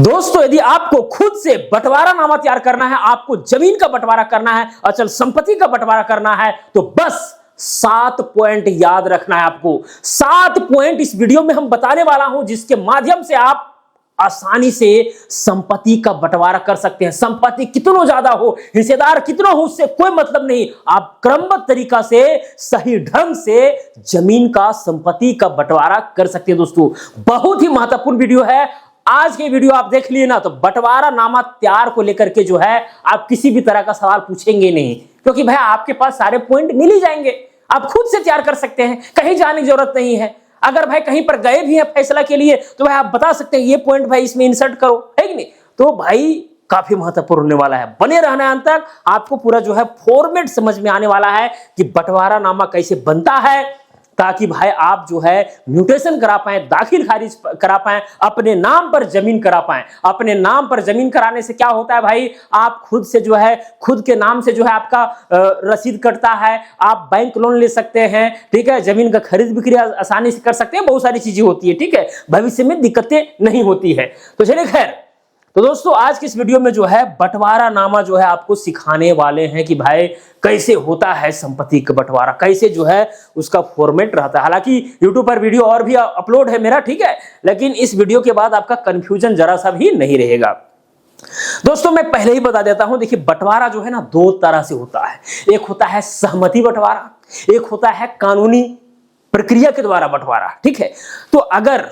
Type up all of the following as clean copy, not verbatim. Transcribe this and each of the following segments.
दोस्तों, यदि आपको खुद से बंटवारा नामा तैयार करना है, आपको जमीन का बंटवारा करना है, अचल संपत्ति का बंटवारा करना है, तो बस 7 पॉइंट याद रखना है आपको। 7 पॉइंट इस वीडियो में हम बताने वाला हूं, जिसके माध्यम से आप आसानी से संपत्ति का बंटवारा कर सकते हैं। संपत्ति कितना ज्यादा हो, हिस्सेदार कितना हो, उससे कोई मतलब नहीं। आप क्रमबद्ध तरीका से, सही ढंग से जमीन का, संपत्ति का बंटवारा कर सकते हैं। दोस्तों, बहुत ही महत्वपूर्ण वीडियो है। आज के वीडियो आप देख लिए ना, तो बंटवारा नामा तैयार को लेकर के जो है आप किसी भी तरह का सवाल पूछेंगे नहीं, क्योंकि भाई आपके पास सारे पॉइंट मिल ही जाएंगे। आप खुद से तैयार कर सकते हैं, कहीं जाने की जरूरत नहीं है। अगर भाई कहीं पर गए भी हैं फैसला के लिए, तो भाई आप बता सकते हैं ये पॉइंट भाई इसमें इंसर्ट करो, है कि नहीं। तो भाई काफी महत्वपूर्ण होने वाला है, बने रहना है अंत तक। आपको पूरा जो है फॉर्मेट समझ में आने वाला है कि बंटवारा नामा कैसे बनता है, ताकि भाई आप जो है म्यूटेशन करा पाए, दाखिल खारिज करा पाए, अपने नाम पर जमीन करा पाए। अपने नाम पर जमीन कराने से क्या होता है भाई, आप खुद से जो है, खुद के नाम से जो है आपका रसीद कटता है, आप बैंक लोन ले सकते हैं, ठीक है, जमीन का खरीद बिक्री आसानी से कर सकते हैं, बहुत सारी चीजें होती है, ठीक है, भविष्य में दिक्कतें नहीं होती है। तो चलिए खैर, तो दोस्तों आज की इस वीडियो में जो है बंटवारा नामा जो है आपको सिखाने वाले हैं कि भाई कैसे होता है संपत्ति का बंटवारा, कैसे जो है उसका फॉर्मेट रहता है। हालांकि यूट्यूब पर वीडियो और भी अपलोड है मेरा, ठीक है, लेकिन इस वीडियो के बाद आपका कंफ्यूजन जरा सा भी नहीं रहेगा। दोस्तों मैं पहले ही बता देता हूं, देखिए बंटवारा जो है ना 2 तरह से होता है। एक होता है सहमति बंटवारा, एक होता है कानूनी प्रक्रिया के द्वारा बंटवारा, ठीक है। तो अगर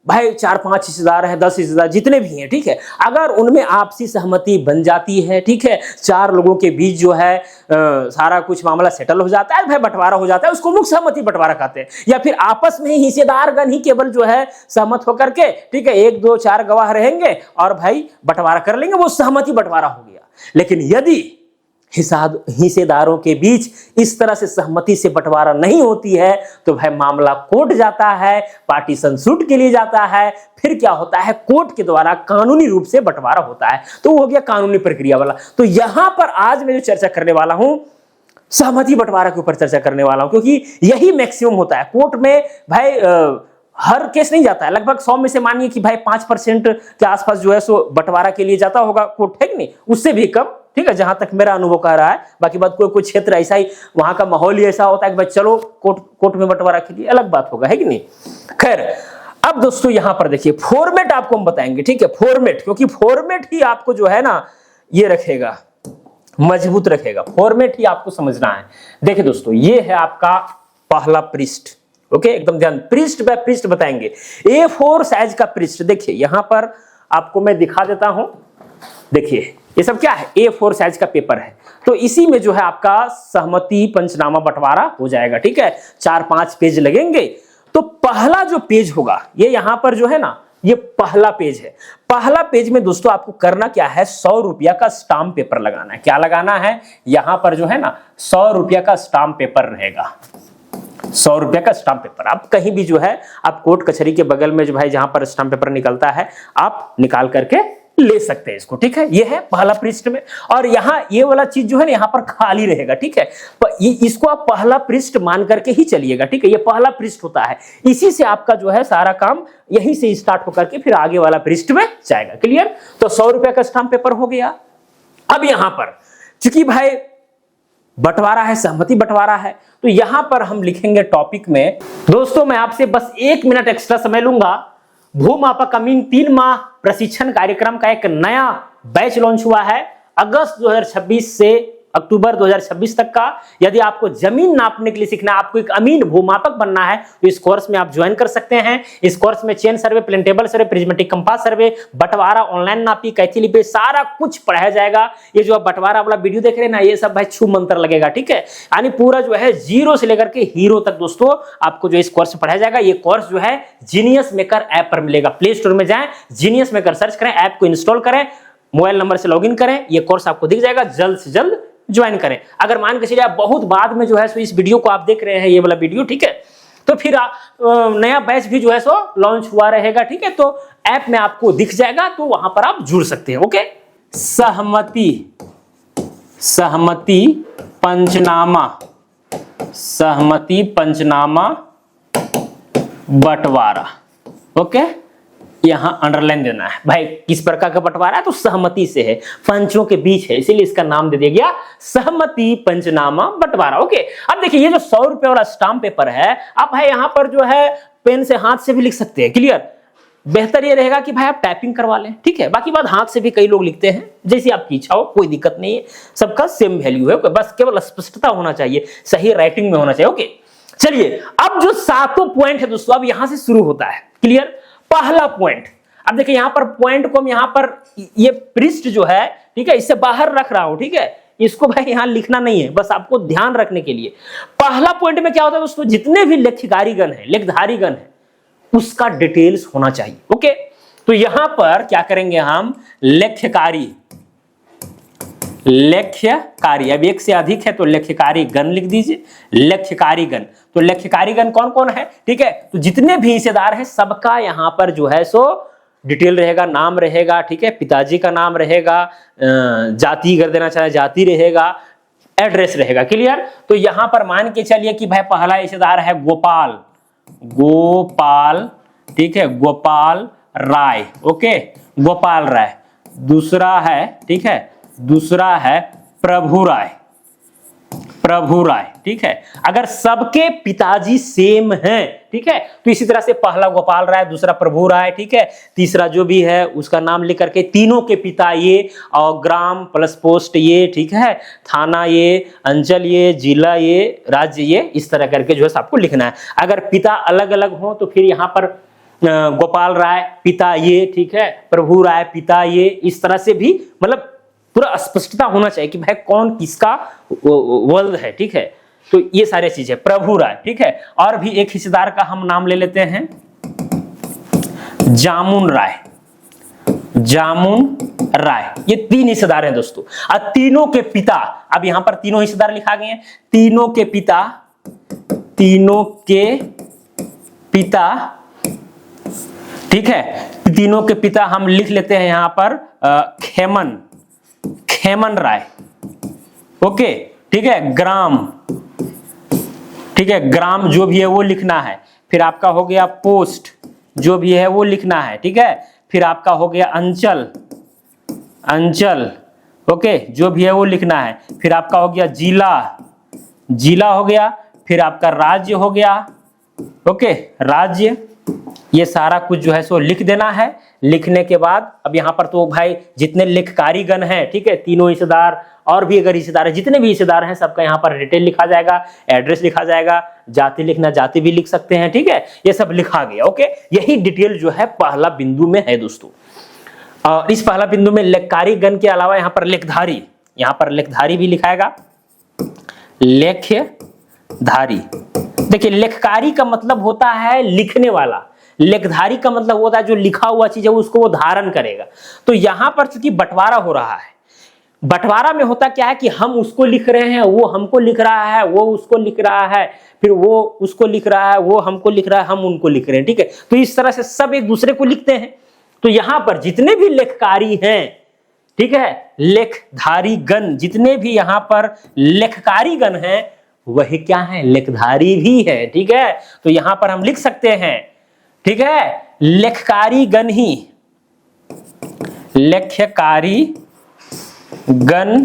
भाई 4-5 हिस्सेदार हैं, 10 हिस्सेदार, जितने भी हैं, ठीक है, अगर उनमें आपसी सहमति बन जाती है, ठीक है, 4 लोगों के बीच जो है सारा कुछ मामला सेटल हो जाता है, भाई बंटवारा हो जाता है, उसको लोग सहमति बंटवारा कहते हैं। या फिर आपस में ही हिस्सेदारगण ही केवल जो है सहमत होकर के, ठीक है, 1, 2, 4 गवाह रहेंगे और भाई बंटवारा कर लेंगे, वो सहमति बंटवारा हो गया। लेकिन यदि हिस्सेदारों के बीच इस तरह से सहमति से बंटवारा नहीं होती है, तो भाई मामला कोर्ट जाता है, पार्टीशन सूट के लिए जाता है, फिर क्या होता है, कोर्ट के द्वारा कानूनी रूप से बंटवारा होता है। तो वो हो गया कानूनी प्रक्रिया वाला। तो यहां पर आज मैं जो चर्चा करने वाला हूं, सहमति बंटवारा के ऊपर चर्चा करने वाला हूं, क्योंकि यही मैक्सिमम होता है। कोर्ट में भाई हर केस नहीं जाता है, लगभग 100 में से मानिए कि भाई 5% के आसपास जो है सो बंटवारा के लिए जाता होगा कोर्ट, है कि नहीं, उससे भी कम, ठीक है, जहां तक मेरा अनुभव कह रहा है। बाकी बात कोई क्षेत्र ऐसा ही, वहां का माहौल ही ऐसा होता है कि भाई चलो कोर्ट में बंटवारा के लिए, अलग बात होगा, है कि नहीं। खैर, अब दोस्तों यहां पर देखिए फॉर्मेट आपको हम बताएंगे, ठीक है, फॉर्मेट, क्योंकि फॉर्मेट ही आपको जो है ना ये रखेगा, मजबूत रखेगा, फॉर्मेट ही आपको समझना है। देखिए दोस्तों, ये है आपका पहला पृष्ठ, ओके, एकदम ध्यान, पृष्ठ बाय पृष्ठ बताएंगे। A4 साइज का पृष्ठ, देखिए यहां पर आपको मैं दिखा देता हूं। देखिए ये सब क्या है, A4 साइज का पेपर है। तो इसी में जो है आपका सहमति पंचनामा बंटवारा हो जाएगा, ठीक है, 4-5 पेज लगेंगे। तो पहला जो पेज होगा, ये यहां पर जो है ना, ये पहला पेज है। पहला पेज में दोस्तों आपको करना क्या है, 100 रुपया का स्टाम्प पेपर लगाना है। क्या लगाना है, यहां पर जो है ना 100 रुपया का स्टाम्प पेपर रहेगा, 100 रुपया का स्टाम्प पेपर। आप कहीं भी जो है, आप कोर्ट कचहरी के बगल में जो भाई जहां पर स्टाम्प पेपर निकलता है, आप निकाल करके ले सकते हैं इसको, ठीक है। ये है पहला पृष्ठ में, और यहाँ ये वाला चीज जो है ना यहाँ पर खाली रहेगा, ठीक है। ये इसको आप पहला पृष्ठ मान करके ही चलिएगा, ठीक है, ये पहला पृष्ठ होता है। इसी से आपका जो है सारा काम यहीं से स्टार्ट होकर के फिर आगे वाला पृष्ठ में जाएगा। क्लियर। तो 100 रुपया का स्टाम्प पेपर हो गया। अब यहां पर चूंकि भाई बंटवारा है, सहमति बंटवारा है, तो यहां पर हम लिखेंगे टॉपिक में, दोस्तों मैं आपसे बस 1 मिनट एक्स्ट्रा समय लूंगा। भूमापक अमीन 3 माह प्रशिक्षण कार्यक्रम का एक नया बैच लॉन्च हुआ है, अगस्त 2026 से अक्टूबर 2026 तक का। यदि आपको जमीन नापने के लिए सीखना है, आपको एक अमीन भूमापक बनना है, तो इस कोर्स में आप ज्वाइन कर सकते हैं। इस कोर्स में चेन सर्वे, प्लेनटेबल सर्वे, प्रिज्मेटिक कंपास सर्वे, बंटवारा, ऑनलाइन नापी, कैथी लिपि, सारा कुछ पढ़ाया जाएगा। ये जो आप बंटवारा वाला वीडियो देख रहे हैं ना, ये सब भाई छू मंत्र लगेगा, ठीक है, यानी पूरा जो है 0 से लेकर के हीरो तक दोस्तों आपको जो इस कोर्स में पढ़ाया जाएगा। ये कोर्स जो है जीनियस मेकर ऐप पर मिलेगा। प्ले स्टोर में जाएं, जीनियस मेकर सर्च करें, ऐप को इंस्टॉल करें, मोबाइल नंबर से लॉगिन करें, ये कोर्स आपको दिख जाएगा। जल्द से जल्द ज्वाइन करें। अगर मान के चलिए आप बहुत बाद में जो है सो इस वीडियो को आप देख रहे हैं, ये वाला वीडियो, ठीक है, तो फिर नया बैच भी जो है सो लॉन्च हुआ रहेगा, ठीक है, तो ऐप में आपको दिख जाएगा, तो वहां पर आप जुड़ सकते हैं। ओके, सहमति पंचनामा बंटवारा, ओके, यहां अंडरलाइन देना है भाई। किस प्रकार का बंटवारा है? तो सहमति से है, पंचों के बीच है, इसीलिए इसका नाम दे दिया गया सहमति पंचनामा बंटवारा। ओके, अब देखिए ये जो 100 रुपए वाला स्टाम्प पेपर है, आप भाई यहां पर जो है पेन से, हाथ से भी लिख सकते हैं। क्लियर? बेहतर ये रहेगा कि भाई आप टाइपिंग करवा लें, ठीक है। बाकी बात हाथ से भी कई लोग लिखते हैं, जैसी आपकी इच्छा हो, कोई दिक्कत नहीं है, सबका सेम वैल्यू है। बस केवल स्पष्टता होना चाहिए, सही राइटिंग में होना चाहिए। ओके, चलिए अब जो 7 पॉइंट है दोस्तों, अब यहां से शुरू होता है। क्लियर? पहला पॉइंट, अब देखिए यहां पर पॉइंट को हम यहां पर ये पृष्ठ जो है, ठीक है, इससे बाहर रख रहा हूं, ठीक है। इसको भाई यहां लिखना नहीं है, बस आपको ध्यान रखने के लिए। पहला पॉइंट में क्या होता है दोस्तों, जितने भी लेख्यकारीगण है, लेखधारीगण है, उसका डिटेल्स होना चाहिए। ओके, तो यहां पर क्या करेंगे हम, लेख्यकारी, अब एक से अधिक है तो लेख्यकारी गण लिख दीजिए, लेख्यकारी गण। तो लेख्यकारी गण कौन कौन है, ठीक है। तो जितने भी हिस्सेदार हैं सबका यहां पर जो है सो डिटेल रहेगा, नाम रहेगा, ठीक है, पिताजी का नाम रहेगा, जाति कर देना चाहे जाति रहेगा, एड्रेस रहेगा। क्लियर? तो यहां पर मान के चलिए कि भाई पहला हिस्सेदार है गोपाल, ठीक है, गोपाल राय। ओके, गोपाल राय। दूसरा है, ठीक है, दूसरा है प्रभु राय, ठीक है। अगर सबके पिताजी सेम हैं, ठीक है, तो इसी तरह से पहला गोपाल राय, दूसरा प्रभु राय, ठीक है, तीसरा जो भी है उसका नाम लिख करके, तीनों के पिता ये, और ग्राम प्लस पोस्ट ये, ठीक है, थाना ये, अंचल ये, जिला ये, राज्य ये, इस तरह करके जो है सबको लिखना है। अगर पिता अलग अलग हो तो फिर यहाँ पर गोपाल राय पिता ये, ठीक है, प्रभु राय पिता ये, इस तरह से भी मतलब पूरा स्पष्टता होना चाहिए कि भाई कौन किसका वल्द है, ठीक है। तो ये सारी चीजें, प्रभु राय, ठीक है। और भी एक हिस्सेदार का हम नाम ले लेते हैं, जामुन राय। ये 3 हिस्सेदार हैं दोस्तों। अब तीनों के पिता, अब यहां पर तीनों हिस्सेदार लिखा गए हैं, तीनों के पिता, ठीक है, तीनों के पिता हम लिख लेते हैं यहां पर खेमन राय। ओके, ठीक है, ग्राम, ठीक है, ग्राम जो भी है वो लिखना है। फिर आपका हो गया पोस्ट, जो भी है वो लिखना है, ठीक है। फिर आपका हो गया अंचल, ओके, जो भी है वो लिखना है। फिर आपका हो गया जिला हो गया। फिर आपका राज्य हो गया, ओके, राज्य। ये सारा कुछ जो है सो लिख देना है। लिखने के बाद अब यहाँ पर तो भाई जितने लेखकारीगण हैं, ठीक है, तीनों हिस्सेदार और भी अगर हिस्सेदार है, जितने भी हिस्सेदार हैं सबका यहाँ पर डिटेल लिखा जाएगा, एड्रेस लिखा जाएगा, जाति लिखना जाति भी लिख सकते हैं, ठीक है, ये सब लिखा गया। ओके, यही डिटेल जो है पहला बिंदु में है दोस्तों। और इस पहला बिंदु में लेखकारीगण के अलावा यहाँ पर लेखधारी भी लिखाएगा, लेख्यधारी। देखिए लेखकारी का मतलब होता है लिखने वाला, लेखधारी का मतलब होता है जो लिखा हुआ चीज है उसको वो धारण करेगा। तो यहां पर चूंकि बंटवारा हो रहा है, बंटवारा में होता क्या है कि हम उसको लिख रहे हैं, वो हमको लिख रहा है, वो उसको लिख रहा है, फिर वो उसको लिख रहा है, वो हमको लिख रहा है, हम उनको लिख रहे हैं, ठीक है। तो इस तरह से सब एक दूसरे को लिखते हैं। तो यहां पर जितने भी लेखकारी हैं, ठीक है, लेखधारी गण, जितने भी यहां पर लेखकारी गण हैं वही क्या है, लेखधारी भी है, ठीक है। तो यहां पर हम लिख सकते हैं, ठीक है, लेखकारी गण ही, लेख्यकारी गण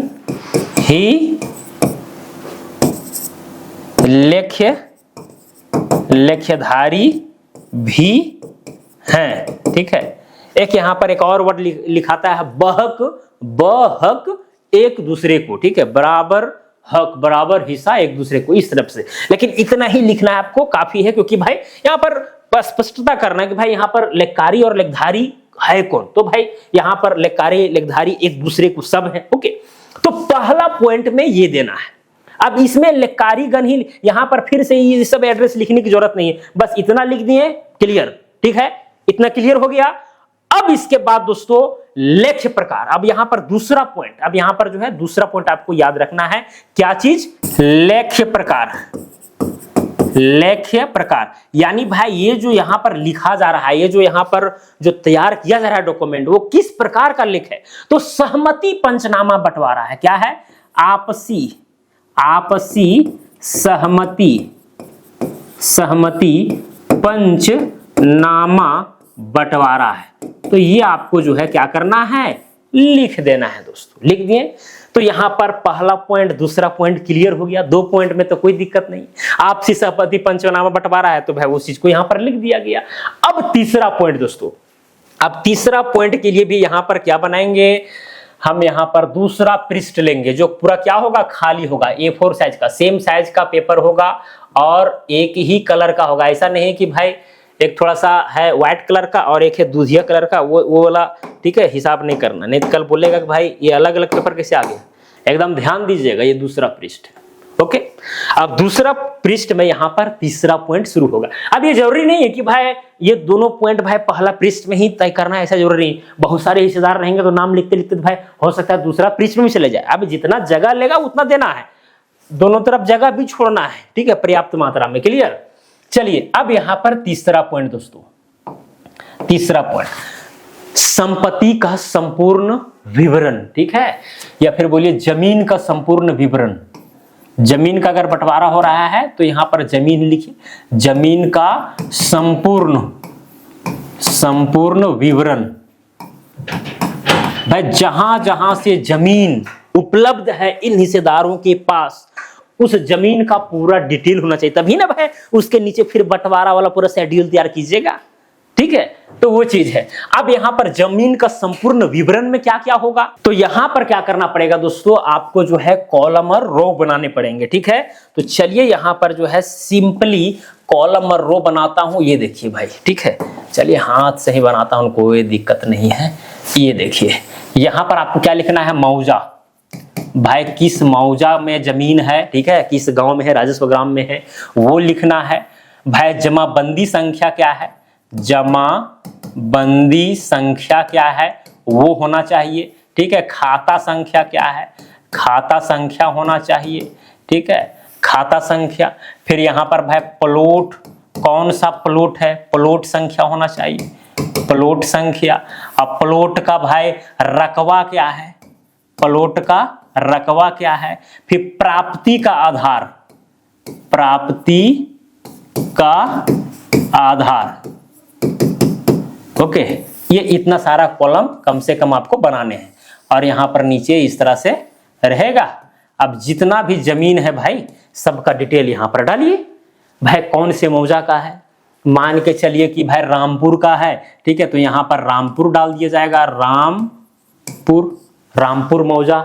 ही लेख्यधारी भी हैं, ठीक है। एक यहां पर एक और वर्ड लिखाता है बहक एक दूसरे को, ठीक है, बराबर हक, बराबर हिस्सा एक दूसरे को, इस तरफ से। लेकिन इतना ही लिखना है आपको, काफी है, क्योंकि भाई यहां पर स्पष्टता करना है कि भाई यहां पर लेखकारी और लेखधारी है कौन। तो भाई यहां पर लेखकारी लेखधारी एक दूसरे को सब है। ओके, तो पहला पॉइंट में ये देना है। अब इसमें लेखकारी गण ही, यहां पर फिर से ये सब एड्रेस लिखने की जरूरत नहीं है, बस इतना लिख दिए, क्लियर, ठीक है, इतना क्लियर हो गया। अब इसके बाद दोस्तों लेख्य प्रकार। अब यहां पर दूसरा पॉइंट, अब यहां पर जो है दूसरा पॉइंट आपको याद रखना है, क्या चीज, लेख्य प्रकार। लेख्य प्रकार यानी भाई ये जो यहां पर लिखा जा रहा है, ये जो यहां पर जो तैयार किया जा रहा है डॉक्यूमेंट, वो किस प्रकार का लेख है। तो सहमति पंचनामा बंटवारा है, क्या है, आपसी सहमति पंचनामा बंटवारा है। तो ये आपको जो है क्या करना है, लिख देना है दोस्तों। लिख दिए तो यहां पर पहला पॉइंट दूसरा पॉइंट क्लियर हो गया। 2 पॉइंट में तो कोई दिक्कत नहीं, आपसी सहपति पंचनामा बंटवारा है तो भाई उस चीज को यहां पर लिख दिया गया। अब तीसरा पॉइंट दोस्तों, अब तीसरा पॉइंट के लिए भी यहां पर क्या बनाएंगे, हम यहां पर दूसरा पृष्ठ लेंगे जो पूरा क्या होगा, खाली होगा। A4 साइज का, सेम साइज का पेपर होगा और एक ही कलर का होगा। ऐसा नहीं कि भाई एक थोड़ा सा है व्हाइट कलर का और एक है दूधिया कलर का, वो वाला ठीक है, हिसाब नहीं करना, नहीं तो कल बोलेगा कि भाई ये अलग अलग पेपर कैसे आ गया। एकदम ध्यान दीजिएगा, ये दूसरा पृष्ठ है। ओके, अब दूसरा पृष्ठ में यहां पर तीसरा पॉइंट शुरू होगा। अब ये जरूरी नहीं है कि भाई ये दोनों पॉइंट भाई पहला पृष्ठ में ही तय करना है, ऐसा जरूरी नहीं। बहुत सारे हिस्सेदार रहेंगे तो नाम लिखते लिखते भाई हो सकता है दूसरा पृष्ठ में भी चले जाए। अब जितना जगह लेगा उतना देना है, दोनों तरफ जगह भी छोड़ना है, ठीक है, पर्याप्त मात्रा में। क्लियर। चलिए अब यहां पर तीसरा पॉइंट दोस्तों, तीसरा पॉइंट संपत्ति का संपूर्ण विवरण, ठीक है, या फिर बोलिए जमीन का संपूर्ण विवरण। जमीन का अगर बंटवारा हो रहा है तो यहां पर जमीन लिखिए, जमीन का संपूर्ण विवरण। भाई जहां जहां से जमीन उपलब्ध है इन हिस्सेदारों के पास, उस जमीन का पूरा डिटेल होना चाहिए, तभी ना भाई उसके नीचे फिर बंटवारा वाला पूरा शेड्यूल तैयार कीजिएगा, ठीक है। तो वो चीज है। अब यहां पर जमीन का संपूर्ण विवरण में क्या क्या होगा, तो यहां पर क्या करना पड़ेगा दोस्तों, आपको जो है कॉलम और रो बनाने पड़ेंगे, ठीक है। तो चलिए यहां पर जो है सिंपली कॉलम और रो बनाता हूं, ये देखिए भाई, ठीक है। चलिए हाथ से ही बनाता हूं, कोई दिक्कत नहीं है। ये देखिए यहां पर आपको क्या लिखना है, मौजा। भाई किस मौजा में जमीन है, ठीक है, किस गांव में है, राजस्व ग्राम में है, वो लिखना है। भाई जमाबंदी संख्या क्या है, जमाबंदी संख्या क्या है वो होना चाहिए, ठीक है। खाता संख्या क्या है, खाता संख्या होना चाहिए, ठीक है, खाता संख्या। फिर यहां पर भाई प्लॉट, कौन सा प्लॉट है, प्लॉट संख्या होना चाहिए, प्लॉट संख्या। अब प्लॉट का भाई रकबा क्या है, प्लॉट का रकबा क्या है। फिर प्राप्ति का आधार, प्राप्ति का आधार, ओके। ये इतना सारा कॉलम कम से कम आपको बनाने हैं और यहां पर नीचे इस तरह से रहेगा। अब जितना भी जमीन है भाई सबका डिटेल यहां पर डालिए। भाई कौन से मौजा का है, मान के चलिए कि भाई रामपुर का है, ठीक है, तो यहां पर रामपुर डाल दिया जाएगा, रामपुर, रामपुर मौजा,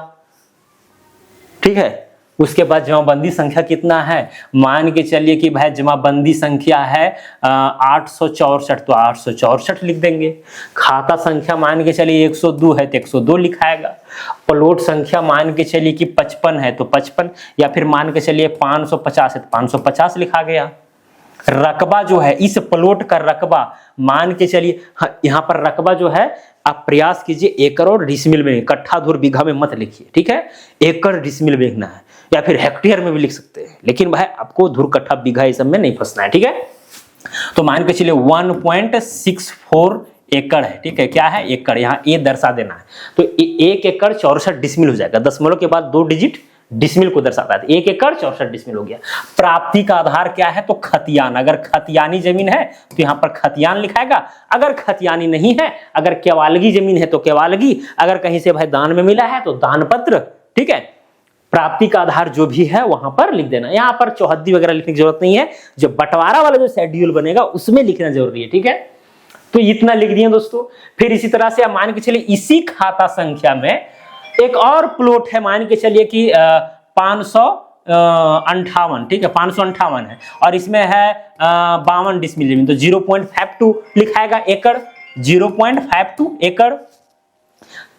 ठीक है। उसके बाद जमाबंदी संख्या कितना है, मान के चलिए कि भाई जमाबंदी संख्या है 864, तो 864 लिख देंगे। खाता संख्या मान के चलिए 102 है तो 102 लिखाएगा। प्लॉट संख्या मान के चलिए कि 55 है तो 55, या फिर मान के चलिए 550 है तो 550 लिखा गया। रकबा जो है, इस प्लॉट का रकबा मान के चलिए, यहाँ पर रकबा जो है आप प्रयास कीजिए एकड़ और डिसमिल में, कट्ठा धुर बीघा में मत लिखिए, ठीक है, एकड़ डिसमिल में लिखना है, या फिर हेक्टेयर में भी लिख सकते हैं, लेकिन भाई आपको धुर कट्ठा बीघा ये सब में नहीं फंसना है, ठीक है। तो मान के चलिए 1.64 एकड़ है, ठीक है, क्या है, एकड़, यहाँ ए दर्शा देना है। तो 1 एकड़ 64 डिसमिल हो जाएगा, दशमलव के बाद 2 डिजिट डिसमिल को दर्शाता है। 1 एकड़ 64 डिसमिल हो गया। प्राप्ति का आधार क्या है, तो खतियान, अगर खतियानी जमीन है तो यहाँ पर खतियान लिखाएगा, अगर खतियानी नहीं है, अगर केवालगी जमीन है तो केवालगी, अगर कहीं से भाई दान में मिला है तो दान पत्र, ठीक है। प्राप्ति का आधार जो भी है वहां पर लिख देना। यहाँ पर चौहद्दी वगैरह लिखने की जरूरत नहीं है, जो बंटवारा वाला जो शेड्यूल बनेगा उसमें लिखना जरूरी है, ठीक है। तो इतना लिख दिए दोस्तों। फिर इसी तरह से आप मान के चलिए इसी खाता संख्या में एक और प्लॉट है, मान के चलिए कि 558, ठीक है, 558 है और इसमें है 52 डिसमिल जमीन, तो 0.52 लिखाएगा एकड़, 0.52 एकड़।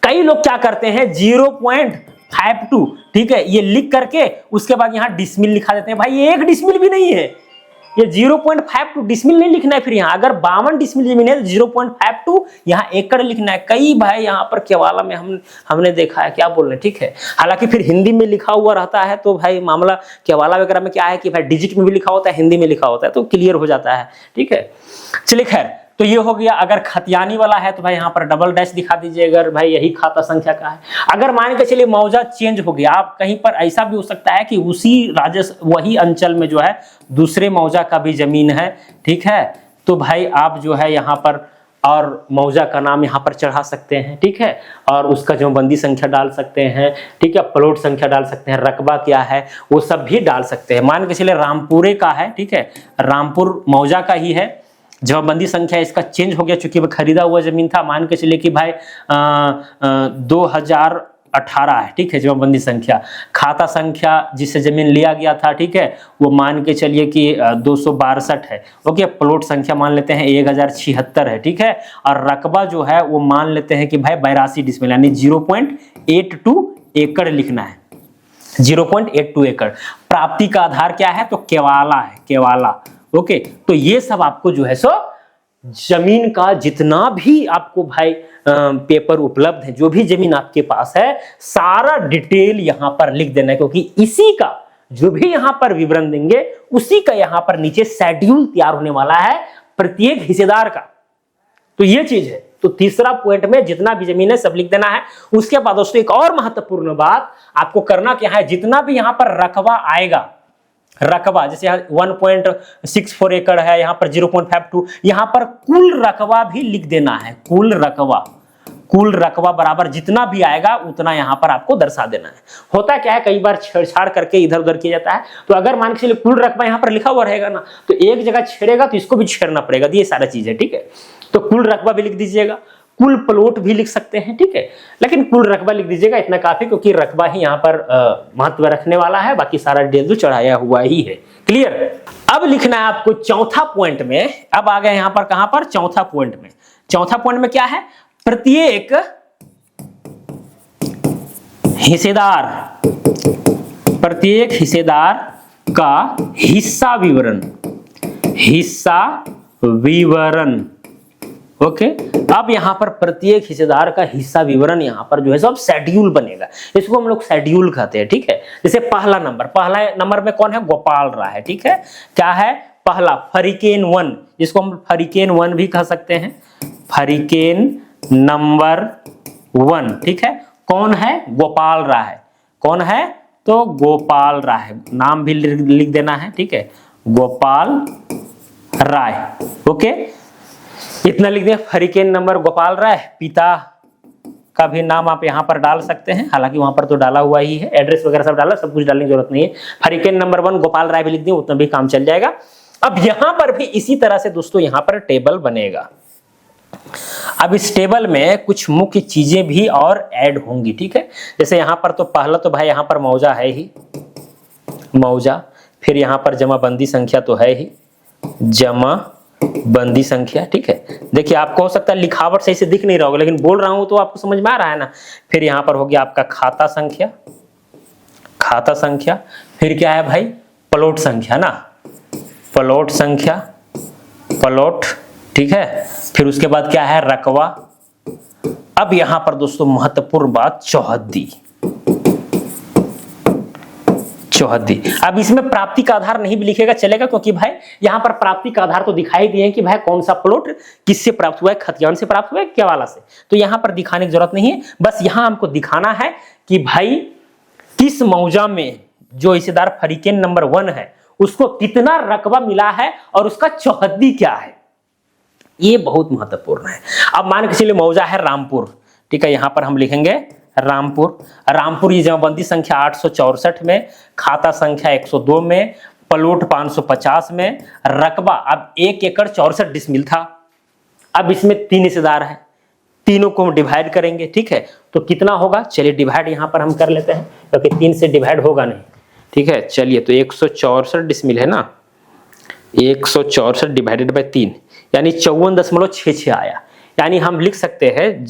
कई लोग क्या करते हैं 0.52, ठीक है, ये लिख करके उसके बाद यहाँ डिसमिल लिखा देते हैं। भाई ये 1 डिसमिल भी नहीं है, ये 0.52 डिसमिल नहीं लिखना है। फिर यहाँ अगर 52 डिसमिल जमीन है तो 0.52 यहाँ एकड़ लिखना है। कई भाई यहाँ पर केवाला में हमने देखा है, क्या बोल रहे हैं, ठीक है। हालांकि फिर हिंदी में लिखा हुआ रहता है तो भाई मामला केवाला वगैरह में क्या है कि भाई डिजिट में भी लिखा होता है, हिंदी में लिखा होता है, तो क्लियर हो जाता है, ठीक है। चलिए खैर, तो ये हो गया। अगर खतियानी वाला है तो भाई यहाँ पर डबल डैश दिखा दीजिए, अगर भाई यही खाता संख्या का है। अगर मान के चलिए मौजा चेंज हो गया, आप कहीं पर ऐसा भी हो सकता है कि उसी राजस्व वही अंचल में जो है दूसरे मौजा का भी जमीन है, ठीक है, तो भाई आप जो है यहाँ पर और मौजा का नाम यहाँ पर चढ़ा सकते हैं, ठीक है, और उसका जमाबंदी संख्या डाल सकते हैं, ठीक है, प्लॉट संख्या डाल सकते हैं, रकबा क्या है वो सब भी डाल सकते हैं। मान के चलिए रामपुरे का है, ठीक है, रामपुर मौजा का ही है, जमाबंदी संख्या इसका चेंज हो गया चूंकि वह खरीदा हुआ जमीन था। मान के चलिए कि भाई 2018 है, ठीक है, जमाबंदी संख्या। खाता संख्या जिससे जमीन लिया गया था, ठीक है, वो मान के चलिए कि 262 है। ओके, प्लॉट संख्या मान लेते हैं 1076 है, ठीक है, और रकबा जो है वो मान लेते हैं कि भाई 82 डिसमिल यानी 0.82 एकड़ लिखना है, 0.82 एकड़। प्राप्ति का आधार क्या है, तो केवाला है, केवाला। ओके, तो ये सब आपको जो है सो जमीन का जितना भी आपको भाई पेपर उपलब्ध है, जो भी जमीन आपके पास है, सारा डिटेल यहां पर लिख देना है, क्योंकि इसी का जो भी यहां पर विवरण देंगे उसी का यहां पर नीचे शेड्यूल तैयार होने वाला है प्रत्येक हिस्सेदार का। तो ये चीज है। तो तीसरा पॉइंट में जितना भी जमीन है सब लिख देना है। उसके बाद दोस्तों एक और महत्वपूर्ण बात आपको करना क्या है, जितना भी यहां पर रकबा आएगा, रकबा जैसे 1.64 एकड़ है, यहाँ पर 0.52, यहाँ पर कुल रकबा भी लिख देना है। कुल रकबा बराबर जितना भी आएगा उतना यहाँ पर आपको दर्शा देना है। होता क्या है, कई बार छेड़छाड़ करके इधर उधर किया जाता है। तो अगर मान के चलिए कुल रकबा यहाँ पर लिखा हुआ रहेगा ना, तो एक जगह छेड़ेगा तो इसको भी छेड़ना पड़ेगा। ये सारा चीज है, ठीक है। तो कुल रकबा भी लिख दीजिएगा, कुल प्लॉट भी लिख सकते हैं, ठीक है, लेकिन कुल रकबा लिख दीजिएगा, इतना काफी, क्योंकि रकबा ही यहाँ पर महत्व रखने वाला है, बाकी सारा डिटेल तो चढ़ाया हुआ ही है। क्लियर। अब लिखना है आपको चौथा पॉइंट में। अब आ गए यहाँ पर, कहां पर, चौथा पॉइंट में। चौथा पॉइंट में क्या है, प्रत्येक हिस्सेदार का हिस्सा विवरण। ओके, अब यहां पर प्रत्येक हिस्सेदार का हिस्सा विवरण यहां पर जो है सब शेड्यूल बनेगा। इसको हम लोग शेड्यूल कहते हैं, ठीक है। जैसे पहला नंबर में कौन है, गोपाल राय है, ठीक है। क्या है, पहला फरीकेन 1, जिसको हम फरीकेन 1 भी कह सकते हैं, फरीकेन नंबर 1, ठीक है। कौन है, गोपाल राय। कौन है, तो गोपाल राय, नाम भी लिख देना है, ठीक है, गोपाल राय। ओके, इतना लिख दिया, फरीकेन नंबर गोपाल राय। पिता का भी नाम आप यहां पर डाल सकते हैं, हालांकि वहां पर तो डाला हुआ ही है, एड्रेस वगैरह सब डाला, सब कुछ डालने की जरूरत नहीं है। फरीकेन नंबर 1 गोपाल राय भी लिख दिया, उतना भी काम चल जाएगा। अब यहां पर भी इसी तरह से दोस्तों यहां पर टेबल बनेगा। अब इस टेबल में कुछ मुख्य चीजें भी और ऐड होंगी, ठीक है। जैसे यहां पर तो पहला तो भाई यहां पर मौजा है ही, मौजा, फिर यहां पर जमाबंदी संख्या तो है ही, जमाबंदी संख्या, ठीक है। देखिए आपको हो सकता है लिखावट सही से दिख नहीं रहा होगा, लेकिन बोल रहा हूं तो आपको समझ में आ रहा है ना। फिर यहां पर हो गया आपका खाता संख्या, फिर क्या है भाई, प्लॉट संख्या ना, प्लॉट संख्या, प्लॉट, ठीक है। फिर उसके बाद क्या है, रकबा। अब यहां पर दोस्तों महत्वपूर्ण बात, चौहद्दी। अब इसमें प्राप्ति का आधार नहीं भी लिखेगा चलेगा, क्योंकि भाई यहां पर प्राप्ति का आधार तो दिखाई दिए कि भाई कौन सा प्लॉट किससे प्राप्त हुआ है, खतियान से प्राप्त हुआ है, केवाला से। तो यहां पर दिखाने की जरूरत नहीं है, बस यहां हमको दिखाना है कि भाई किस मौजा में जो हिस्सेदार फरीकेन नंबर 1 है उसको कितना रकबा मिला है और उसका चौहद्दी क्या है, ये बहुत महत्वपूर्ण है। अब मान के चलिए मौजा है रामपुर, ठीक है, यहां पर हम लिखेंगे रामपुर ये जमाबंदी संख्या 864 में, खाता संख्या 102 में, प्लॉट 550 में, रकबा अब 1 एकड़ 64 डिसमिल था। अब इसमें 3 हिस्सेदार है, तीनों को डिवाइड करेंगे, ठीक है। तो कितना होगा, चलिए डिवाइड यहां पर हम कर लेते हैं, क्योंकि 3 से डिवाइड होगा नहीं, ठीक है। चलिए, तो 164 डिसमिल है ना, 164 डिवाइडेड बाय 3 यानी 54.66 आया। यानी हम लिख सकते हैं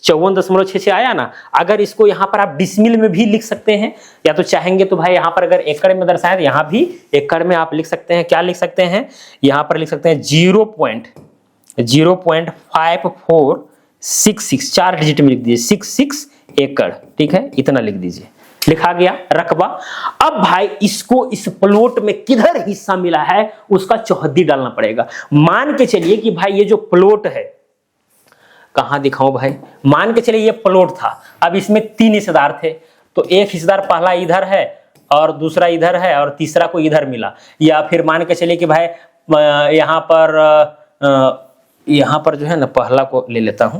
54.66 आया ना। अगर इसको यहाँ पर आप डिसमिल में भी लिख सकते हैं, या तो चाहेंगे तो भाई यहाँ पर अगर एकड़ में दर्शाए तो यहाँ भी एकड़ में आप लिख सकते हैं। क्या लिख सकते हैं, यहाँ पर लिख सकते हैं 0.5466, 4 डिजिट में लिख दीजिए, 66 एकड़, ठीक है, इतना लिख दीजिए, लिखा गया रकबा। अब भाई इसको इस प्लॉट में किधर हिस्सा मिला है उसका चौहद्दी डालना पड़ेगा। मान के चलिए कि भाई ये जो प्लॉट है, कहां दिखाऊं भाई, मान के चलिए ये प्लॉट था, अब इसमें 3 हिस्सेदार थे, तो एक हिस्सेदार पहला इधर है और दूसरा इधर है और तीसरा को इधर मिला। या फिर मान के चलिए कि भाई यहां पर यहां पर जो है ना पहला को ले लेता हूं,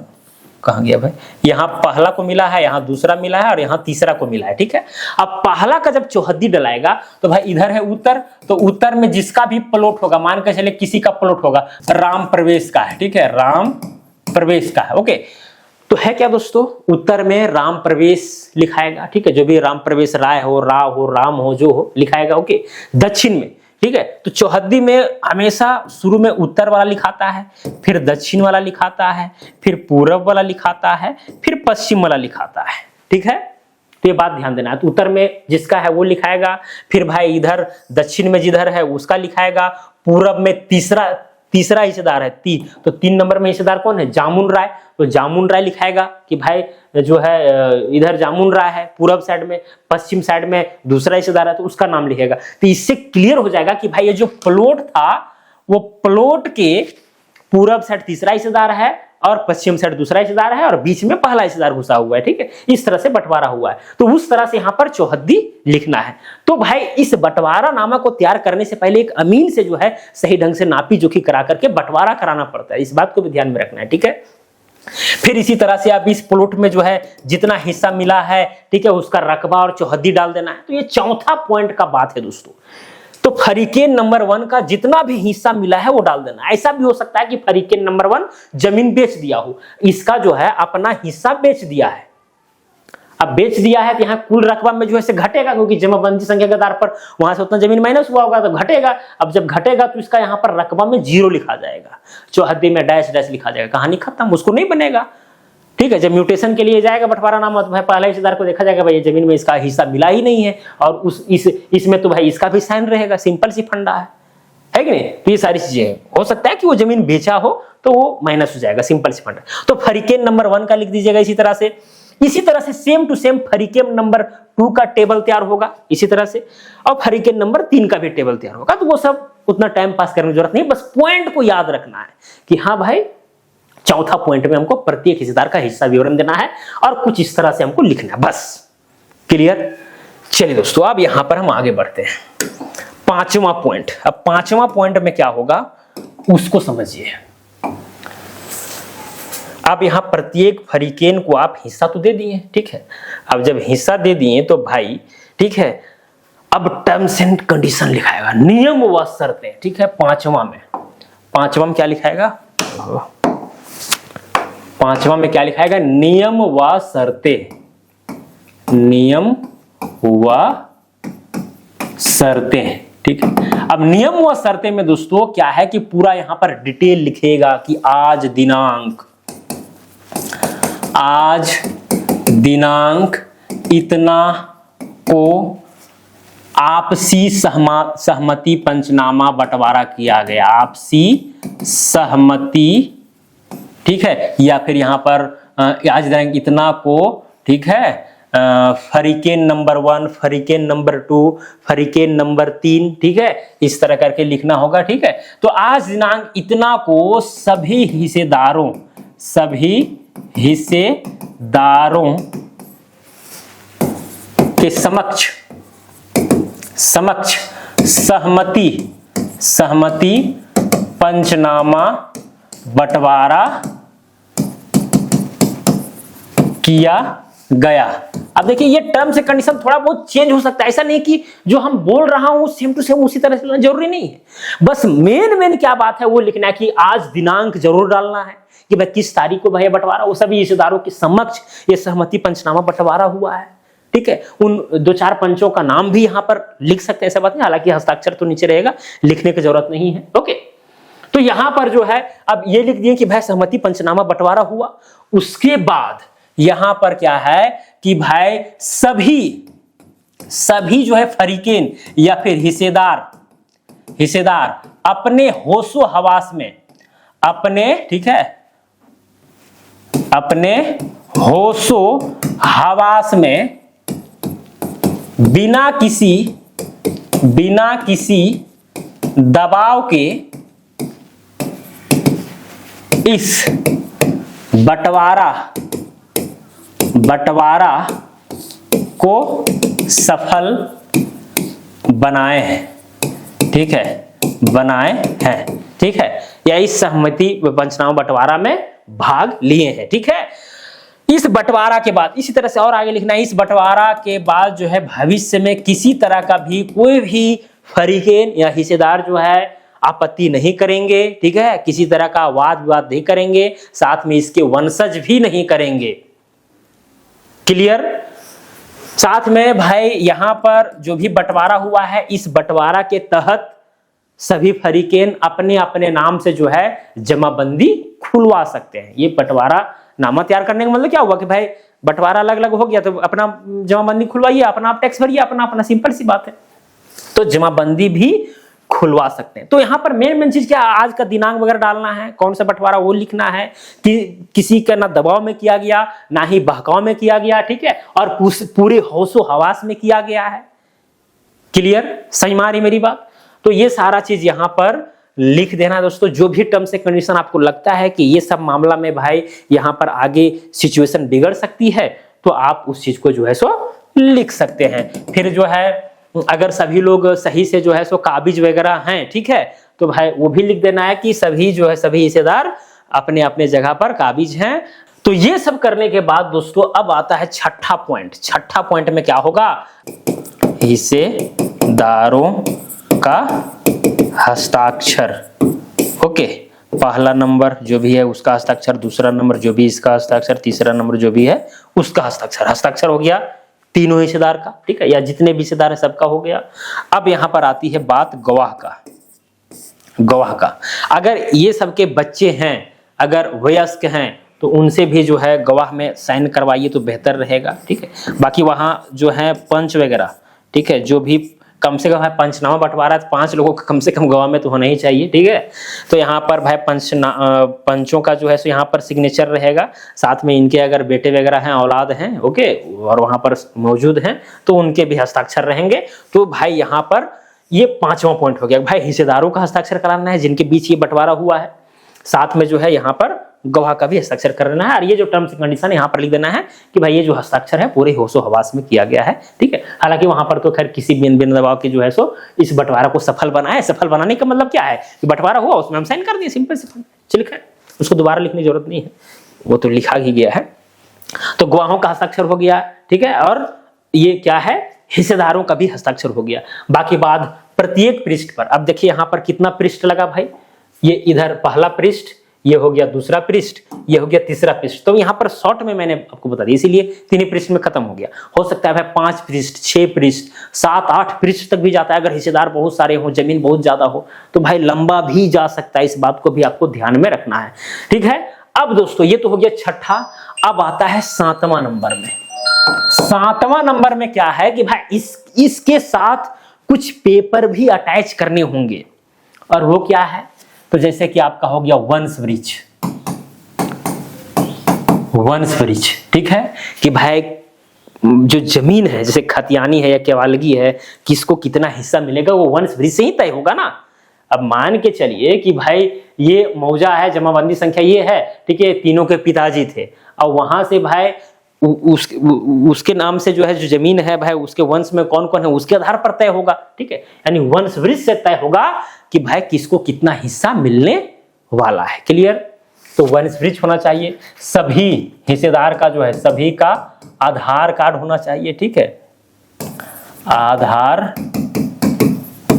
कहां गया भाई, यहां पहला को मिला है, यहां दूसरा मिला है और यहां तीसरा को मिला है, ठीक है। अब पहला का जब चौहद्दी डलाएगा तो भाई इधर है उत्तर, तो उत्तर में जिसका भी प्लॉट होगा, मान के चले किसी का प्लॉट होगा, राम प्रवेश का है, ठीक है, राम प्रवेश का है, ओके। तो है क्या दोस्तों, उत्तर में राम प्रवेश लिखाएगा, ठीक है, जो भी राम प्रवेश राय हो, राव हो, राम हो, जो हो लिखाएगा, ओके। दक्षिण में, ठीक है, तो चौहद्दी में हमेशा शुरू में उत्तर वाला लिखाता है, फिर दक्षिण वाला लिखाता है, फिर पूरब वाला लिखाता है, फिर पश्चिम वाला लिखाता है, ठीक है। तो ये बात ध्यान देना है, तो उत्तर में जिसका है वो लिखाएगा, फिर भाई इधर दक्षिण में जिधर है उसका लिखाएगा, पूरब में तीसरा हिस्सेदार है तो 3 नंबर में हिस्सेदार कौन है, जामुन राय, तो जामुन राय लिखाएगा कि भाई जो है इधर जामुन राय है पूरब साइड में, पश्चिम साइड में दूसरा हिस्सेदार है तो उसका नाम लिखेगा। तो इससे क्लियर हो जाएगा कि भाई ये जो प्लॉट था वो प्लॉट के पूरब साइड तीसरा हिस्सेदार है और पश्चिम साइड दूसरा हिस्सेदार है और बीच में पहला हिस्सेदार घुसा हुआ है, ठीक है, इस तरह से बंटवारा हुआ है। तो उस तरह से यहां पर चौहद्दी लिखना है। तो भाई इस बंटवारा नामा को तैयार करने से पहले एक अमीन से जो है सही ढंग से नापी जोखी करा करके बंटवारा कराना पड़ता है, इस बात को भी ध्यान में रखना है, ठीक है। फिर इसी तरह से आप इस प्लॉट में जो है जितना हिस्सा मिला है, ठीक है, उसका रकबा और चौहद्दी डाल देना है। तो ये चौथा पॉइंट का बात है दोस्तों। तो फरीकेन नंबर 1 का जितना भी हिस्सा मिला है वो डाल देना। ऐसा भी हो सकता है कि फरीकेन नंबर 1 जमीन बेच दिया हो, इसका जो है अपना हिस्सा बेच दिया है। अब बेच दिया है तो यहाँ कुल रकबा में जो है से घटेगा, क्योंकि जमाबंदी संख्या के आधार पर वहां से उतना जमीन माइनस हुआ होगा तो घटेगा। अब जब घटेगा तो इसका यहाँ पर रकबा में 0 लिखा जाएगा, चौहद्दी में डैश डैश लिखा जाएगा, कहानी खत्म, उसको नहीं बनेगा, ठीक है। जब म्यूटेशन के लिए जाएगा बंटवारा नामा तो भाई पहला हिस्सेदार को देखा जाएगा भाई ये जमीन में इसका हिस्सा मिला ही नहीं है और इसमें तो भाई इसका भी साइन रहेगा, सिंपल सी फंडा है कि नहीं। तो ये सारी चीजें हो सकता है कि वो जमीन बेचा हो तो वो माइनस हो जाएगा, सिंपल सी फंडा। तो फरीकेन नंबर 1 का लिख दीजिएगा इसी तरह से सेम टू सेम फरीकेन नंबर 2 का टेबल तैयार होगा इसी तरह से, और फरीकेन नंबर 3 का भी टेबल तैयार होगा। तो वो सब उतना टाइम पास करने की जरूरत नहीं, बस पॉइंट को याद रखना है कि हाँ भाई चौथा पॉइंट में हमको प्रत्येक हिस्सेदार का हिस्सा विवरण देना है और कुछ इस तरह से हमको लिखना है, बस क्लियर। चलिए दोस्तों अब यहां पर हम आगे बढ़ते हैं, 5वां पॉइंट। अब 5वां पॉइंट में क्या होगा उसको समझिए। अब यहां प्रत्येक फरीकेन को आप हिस्सा तो दे दिए, ठीक है। अब जब हिस्सा दे दिए तो भाई ठीक है, अब टर्म्स एंड कंडीशन लिखाएगा, नियम व शर्तें, ठीक है। 5वां में क्या लिखाएगा, 5वां में क्या लिखाएगा, नियम व शर्तें, नियम व शर्तें, ठीक है। अब नियम व शर्तें में दोस्तों क्या है कि पूरा यहां पर डिटेल लिखेगा कि आज दिनांक इतना को आपसी सहमति पंचनामा बंटवारा किया गया, आपसी सहमति, ठीक है, या फिर यहां पर आज दिनांक इतना को, ठीक है, फरीकेन नंबर 1, फरीकेन नंबर 2, फरीकेन नंबर 3, ठीक है, इस तरह करके लिखना होगा, ठीक है। तो आज दिनांक इतना को सभी हिस्सेदारों के समक्ष सहमति पंचनामा बंटवारा किया गया। अब देखिए ये टर्म्स एंड कंडीशन थोड़ा बहुत चेंज हो सकता है, ऐसा नहीं कि जो हम बोल रहा हूं सेम टू सेम उसी तरह से जरूरी नहीं है। बस मेन क्या बात है वो लिखना है कि आज दिनांक जरूर डालना है कि भाई किस तारीख को भाई बंटवारा, वो सभी हिस्सेदारों के समक्ष ये सहमति पंचनामा बंटवारा हुआ है, ठीक है। उन 2-4 पंचों का नाम भी यहां पर लिख सकते हैं, ऐसा बात नहीं, हालांकि हस्ताक्षर तो नीचे रहेगा, लिखने की जरूरत नहीं है, ओके। तो यहां पर जो है अब ये लिख दिए कि भाई सहमति पंचनामा बंटवारा हुआ। उसके बाद यहां पर क्या है कि भाई सभी जो है फरीकेन या फिर हिस्सेदार अपने होशो हवास में, ठीक है, अपने होशो हवास में बिना किसी दबाव के इस बंटवारा को सफल बनाए हैं, ठीक है, ठीक है। या इस सहमति पंचनामा बंटवारा में भाग लिए हैं। ठीक है, इस बंटवारा के बाद इसी तरह से और आगे लिखना है, इस बंटवारा के बाद जो है भविष्य में किसी तरह का भी कोई भी फरीकेन या हिस्सेदार जो है आपत्ति नहीं करेंगे। ठीक है, किसी तरह का वाद विवाद नहीं करेंगे, साथ में इसके वंशज भी नहीं करेंगे। क्लियर। साथ में भाई यहां पर जो भी बंटवारा हुआ है, इस बंटवारा के तहत सभी फरीकेन अपने अपने नाम से जो है जमाबंदी खुलवा सकते हैं। ये बंटवारा नामा तैयार करने का मतलब क्या हुआ कि भाई बंटवारा अलग अलग हो गया तो अपना जमाबंदी खुलवाइए, अपना आप टैक्स भरिए, अपना अपना, सिंपल सी बात है। तो जमाबंदी भी खुलवा सकते हैं। तो यहाँ पर मेन चीज क्या, आज का दिनांक वगैरह डालना है, कौन सा बंटवारा वो लिखना है कि किसी का ना दबाव में किया गया ना ही बहकाव में किया गया। ठीक है, और पूरे होशो हवास में किया गया है। क्लियर, समझ में आ रही मेरी बात। तो ये सारा चीज यहाँ पर लिख देना दोस्तों। जो भी टर्म्स एंड कंडीशन आपको लगता है कि ये सब मामला में भाई यहाँ पर आगे सिचुएशन बिगड़ सकती है, तो आप उस चीज को जो है सो लिख सकते हैं। फिर जो है अगर सभी लोग सही से जो है सो काबिज वगैरह हैं, ठीक है, तो भाई वो भी लिख देना है कि सभी जो है सभी हिस्सेदार अपने अपने जगह पर काबिज हैं। तो ये सब करने के बाद दोस्तों अब आता है छठा पॉइंट। छठा पॉइंट में क्या होगा, हिस्सेदारों का हस्ताक्षर। ओके, पहला नंबर जो भी है उसका हस्ताक्षर, दूसरा नंबर जो भी इसका हस्ताक्षर, तीसरा नंबर जो भी है उसका हस्ताक्षर। हस्ताक्षर हो गया तीनों हिस्सेदार का, ठीक है, या जितने भी हिस्सेदार है सबका हो गया। अब यहां पर आती है बात गवाह का। गवाह का अगर ये सबके बच्चे हैं, अगर वयस्क हैं, तो उनसे भी जो है गवाह में साइन करवाइए तो बेहतर रहेगा। ठीक है, बाकी वहां जो है पंच वगैरह, ठीक है, जो भी कम से कम है पंचनामा बंटवारा है, 5 लोगों का कम से कम गवाह में तो होना ही चाहिए। ठीक है, तो यहाँ पर भाई पंचों का जो है सो यहाँ पर सिग्नेचर रहेगा, साथ में इनके अगर बेटे वगैरह हैं, औलाद हैं, ओके, और वहां पर मौजूद हैं तो उनके भी हस्ताक्षर रहेंगे। तो भाई यहाँ पर ये 5वां पॉइंट हो गया, भाई हिस्सेदारों का हस्ताक्षर कराना है जिनके बीच ये बंटवारा हुआ है, साथ में जो है यहाँ पर गवाह का भी हस्ताक्षर करना है। और ये जो टर्म्स एंड कंडीशन है यहाँ पर लिख देना है कि भाई ये जो हस्ताक्षर है पूरे होशो हवास में किया गया है। ठीक है, हालांकि वहां पर तो खैर किसी बिन दबाव के जो है सो इस बंटवारा को सफल बनाए। सफल बनाने का मतलब क्या है कि बंटवारा हुआ उसमें हम साइन कर दिए, सिंपल सिंपल चलिए, खैर उसको दोबारा लिखने की जरूरत नहीं है, वो तो लिखा ही गया है। तो गवाहों का हस्ताक्षर हो गया, ठीक है, और ये क्या है, हिस्सेदारों का भी हस्ताक्षर हो गया। बाकी बात प्रत्येक पृष्ठ पर, अब देखिए यहाँ पर कितना पृष्ठ लगा भाई, ये इधर पहला पृष्ठ, ये हो गया दूसरा पृष्ठ, ये हो गया तीसरा पृष्ठ। तो यहाँ पर शॉर्ट में मैंने आपको बता दिया, इसीलिए 3 पृष्ठ में खत्म हो गया। हो सकता है भाई 5 पृष्ठ, 6 पृष्ठ, 7-8 पृष्ठ तक भी जाता है। अगर हिस्सेदार बहुत सारे हो, जमीन बहुत ज्यादा हो, तो भाई लंबा भी जा सकता है। इस बात को भी आपको ध्यान में रखना है। ठीक है, अब दोस्तों ये तो हो गया छठा। अब आता है 7वां नंबर में। 7वां नंबर में क्या है कि भाई इसके साथ कुछ पेपर भी अटैच करने होंगे, और वो क्या है, तो जैसे कि आपका हो गया वंश वृक्ष। वंश वृक्ष, ठीक है, कि भाई जो जमीन है जैसे खतियानी है या केवालगी है, किसको कितना हिस्सा मिलेगा वो वंश वृक्ष से ही तय होगा ना। अब मान के चलिए कि भाई ये मौजा है, जमाबंदी संख्या ये है, ठीक है, तीनों के पिताजी थे, और वहां से भाई उसके नाम से जो है जो जमीन है भाई उसके वंश में कौन कौन है उसके आधार पर तय होगा। ठीक है, यानी वंश वृक्ष से तय होगा कि भाई किसको कितना हिस्सा मिलने वाला है। क्लियर, तो वंश वृक्ष होना चाहिए। सभी हिस्सेदार का जो है सभी का आधार कार्ड होना चाहिए। ठीक है, आधार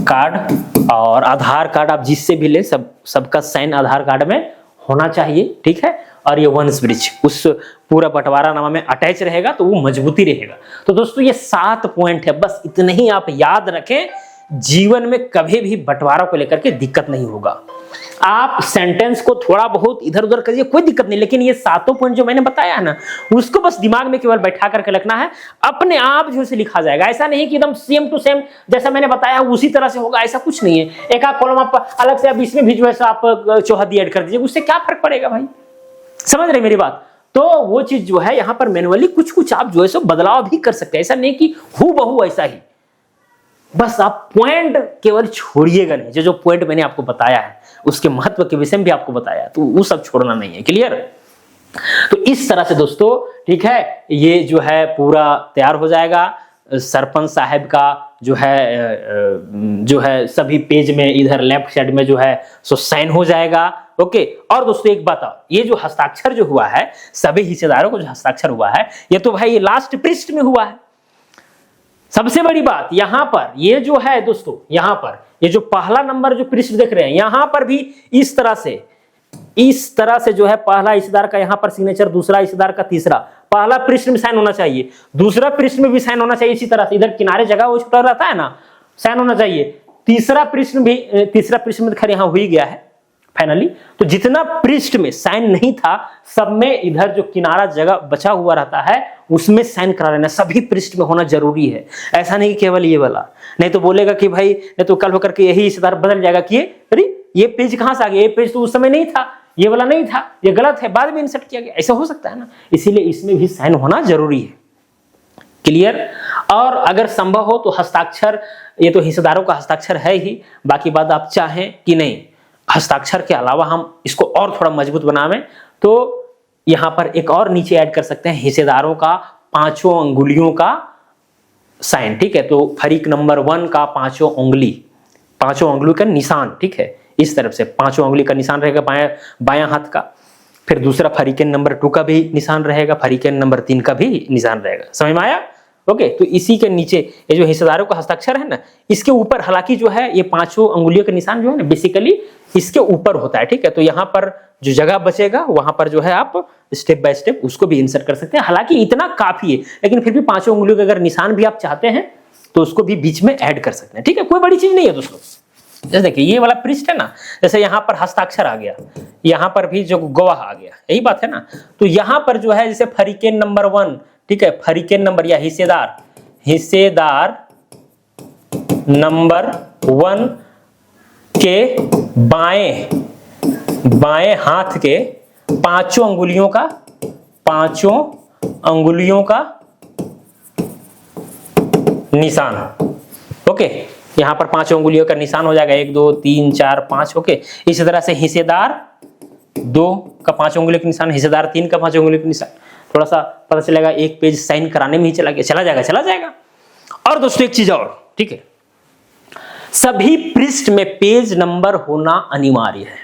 कार्ड, और आधार कार्ड आप जिससे भी ले सबका साइन आधार कार्ड में होना चाहिए। ठीक है, और ये वंश वृक्ष उस पूरा बंटवारा नामा में अटैच रहेगा तो वो मजबूती रहेगा। तो दोस्तों ये 7 पॉइंट है, बस इतने ही आप याद रखें। जीवन में कभी भी बंटवारा को लेकर के दिक्कत नहीं होगा। आप सेंटेंस को थोड़ा बहुत इधर उधर करिए, कोई दिक्कत नहीं, लेकिन ये 7 पॉइंट जो मैंने बताया है ना, उसको बस दिमाग में केवल बैठा करके रखना है, अपने आप जो से लिखा जाएगा। ऐसा नहीं कि एकदम सेम टू सेम जैसा मैंने बताया उसी तरह से होगा, ऐसा कुछ नहीं है। एक आध कॉलम आप अलग से, अब इसमें भी जो है आप चौहदी ऐड कर दीजिए, उससे क्या फर्क पड़ेगा भाई, समझ रहे मेरी बात। तो वो चीज जो है यहाँ पर मैनुअली कुछ आप जो है सो बदलाव भी कर सकते हैं, ऐसा नहीं कि हूबहू ऐसा ही। बस आप पॉइंट केवल छोड़िएगा नहीं, जो पॉइंट मैंने आपको बताया है उसके महत्व के विषय में भी आपको बताया, तो वो सब छोड़ना नहीं है। क्लियर, तो इस तरह से दोस्तों, ठीक है, ये जो है पूरा तैयार हो जाएगा। सरपंच साहब का जो है सभी पेज में इधर लेफ्ट साइड में जो है सो साइन हो जाएगा। ओके, और दोस्तों एक बात, ये जो हस्ताक्षर जो हुआ है सभी हिस्सेदारों को जो हस्ताक्षर हुआ है ये तो भाई ये लास्ट पृष्ठ में हुआ है। सबसे बड़ी बात यहां पर ये जो है दोस्तों, यहां पर ये जो पहला नंबर जो पृष्ठ देख रहे हैं यहां पर भी इस तरह से जो है पहला हिस्सेदार का यहां पर सिग्नेचर, दूसरा हिस्सेदार का तीसरा, पहला पृष्ठ में साइन होना चाहिए, दूसरा पृष्ठ में भी साइन होना चाहिए, इसी तरह से इधर किनारे जगह वो छोटा रहता है ना, साइन होना चाहिए। तीसरा पृष्ठ में खैर यहां हो ही गया है फाइनली। तो जितना पृष्ठ में साइन नहीं था सब में इधर जो किनारा जगह बचा हुआ रहता है उसमें साइन करा लेना, सभी पृष्ठ में होना जरूरी है। ऐसा नहीं कि केवल ये वाला, नहीं तो बोलेगा कि भाई नहीं तो कल होकर के यही हिस्सेदार बदल जाएगा कि अरे ये पेज कहां से आ गया, ये पेज तो उस समय नहीं था, ये वाला नहीं था, ये गलत है, बाद में इंसर्ट किया गया, ऐसा हो सकता है ना। इसीलिए इसमें भी साइन होना जरूरी है। क्लियर। और अगर संभव हो तो हस्ताक्षर, ये तो हिस्सेदारों का हस्ताक्षर है ही, बाकी बात आप चाहें कि नहीं हस्ताक्षर के अलावा हम इसको और थोड़ा मजबूत बनावें तो यहां पर एक और नीचे ऐड कर सकते हैं हिस्सेदारों का 5 अंगुलियों का साइन। ठीक है, तो फरीक नंबर 1 का 5 उंगली का निशान, ठीक है, इस तरफ से 5 उंगली का निशान रहेगा बायां हाथ का। फिर दूसरा फरीकेन नंबर 2 का भी निशान रहेगा, फरीकेन नंबर 3 का भी निशान रहेगा। समझ में आया? ओके, तो इसी के नीचे ये जो हिस्सेदारों का हस्ताक्षर है ना, इसके ऊपर हालांकि जो है ये 5 अंगुलियों का निशान जो है ना बेसिकली इसके ऊपर होता है। ठीक है, तो यहाँ पर जो जगह बचेगा वहां पर जो है आप स्टेप बाय स्टेप उसको भी इंसर्ट कर सकते हैं। हालांकि इतना काफी है, लेकिन फिर भी 5 अंगुलियों का अगर निशान भी आप चाहते हैं तो उसको भी बीच में ऐड कर सकते हैं। ठीक है, कोई बड़ी चीज नहीं है दोस्तों। जैसे देखिए ये वाला पृष्ठ है ना, जैसे यहाँ पर हस्ताक्षर आ गया, यहाँ पर भी जो गवाह आ गया, यही बात है ना। तो यहाँ पर जो है जैसे फरीकेन नंबर 1, ठीक है, फरीकेन नंबर या हिस्सेदार नंबर 1 के बाएं हाथ के 5 अंगुलियों का निशान। ओके, यहां पर 5 अंगुलियों का निशान हो जाएगा, 1 2 3 4 5। ओके, इसी तरह से हिस्सेदार 2 का 5 अंगुलियों का निशान, हिस्सेदार 3 का 5 अंगुलियों का निशान। थोड़ा सा पता चलेगा एक पेज साइन कराने में ही चला जाएगा। और दोस्तों एक चीज और, ठीक है, सभी पृष्ठ में पेज नंबर होना अनिवार्य है।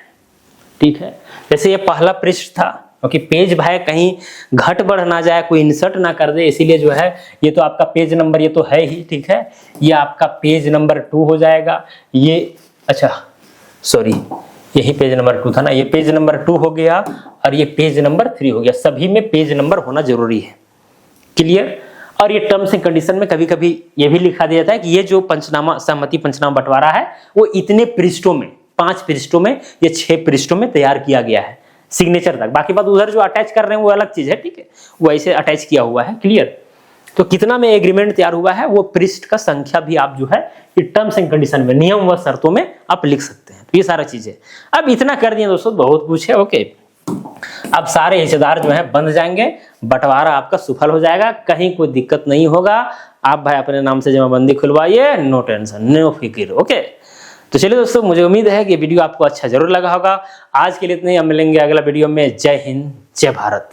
ठीक है, जैसे ये पहला पृष्ठ था, क्योंकि पेज भाई कहीं घट बढ़ ना जाए, कोई इंसर्ट ना कर दे, इसीलिए जो है ये तो आपका पेज नंबर ये तो है ही। ठीक है, ये आपका पेज नंबर 2 हो जाएगा। ये अच्छा सॉरी, यही पेज नंबर 2 था ना, ये पेज नंबर 2 हो गया और ये पेज नंबर 3 हो गया। सभी में पेज नंबर होना जरूरी है। क्लियर। और ये टर्म्स एंड कंडीशन में कभी कभी ये भी लिखा दिया जाता है कि ये जो सहमति पंचनामा बंटवारा है वो इतने पृष्ठों में, 5 पृष्ठों में, ये 6 पृष्ठों में तैयार किया गया है सिग्नेचर तक। बाकी बात उधर जो अटैच कर रहे हैं वो अलग चीज है। ठीक है, वो ऐसे अटैच किया हुआ है। क्लियर। तो कितना में एग्रीमेंट तैयार हुआ है वो पृष्ठ का संख्या भी आप जो है ये टर्म्स एंड कंडीशन में, नियम व शर्तों में आप लिख सकते हैं। तो ये सारा चीजें अब इतना कर दिए दोस्तों, बहुत कुछ है। ओके, अब सारे हिस्सेदार जो है बंध जाएंगे, बंटवारा आपका सफल हो जाएगा, कहीं कोई दिक्कत नहीं होगा। आप भाई अपने नाम से जमाबंदी खुलवाइए, नो टेंशन, नो फिक्र। ओके, तो चलिए दोस्तों, मुझे उम्मीद है कि वीडियो आपको अच्छा जरूर लगा होगा। आज के लिए इतना ही, हम मिलेंगे अगला वीडियो में। जय हिंद, जय भारत।